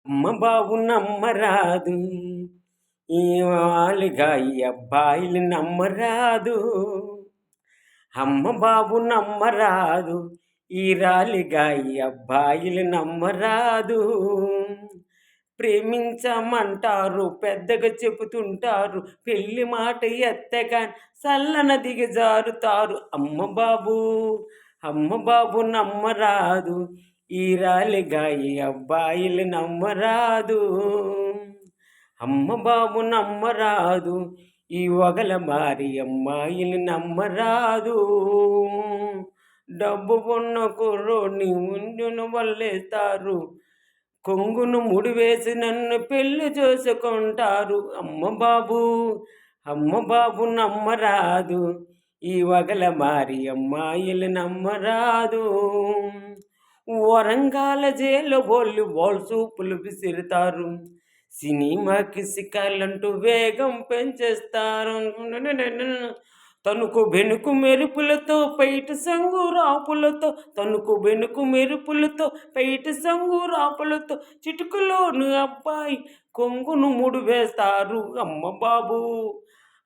అమ్మ బాబు నమ్మరాదు, ఈ వాలుగా ఈ అబ్బాయిలు నమ్మరాదు. అమ్మ బాబు నమ్మరాదు, ఈ రాలిగా ఈ అబ్బాయిలు నమ్మరాదు. ప్రేమించమంటారు, పెద్దగా చెబుతుంటారు, పెళ్లి మాట ఎత్తగాని సల్లన దిగజారుతారు. అమ్మ బాబు నమ్మరాదు, ఈ రాలిగా ఈ అబ్బాయిలు నమ్మరాదు. అమ్మ బాబు నమ్మరాదు, ఈ వగల మారి అమ్మాయిలు నమ్మరాదు. డబ్బు ఉన్న కుర్రోని ముందును వల్లేస్తారు, కొంగును ముడివేసి నన్ను పెళ్లి చేసుకుంటారు. అమ్మ బాబు నమ్మరాదు, ఈ వగల మారి అమ్మాయిలు నమ్మరాదు. వరంగాల జైలు వాల్ సూపులు విసిరుతారు, సినిమాకి సికాలంటూ వేగం పెంచేస్తారు. తణుకు బెనుకు మెరుపులతో పైట సంగురాపులతో, తణుకు బెనుకు మెరుపులతో పైట సంగురాపులతో, చిటుకులోను అబ్బాయి కొంగును ముడి వేస్తారు.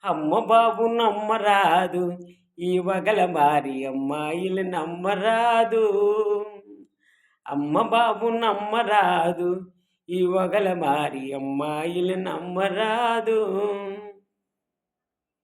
అమ్మ బాబు నమ్మరాదు, ఈ వగల మారి అమ్మాయిలు నమ్మరాదు. అమ్మ బాబు నమ్మరాదు, ఈ వగల మారి అమ్మాయిలు నమ్మరాదు.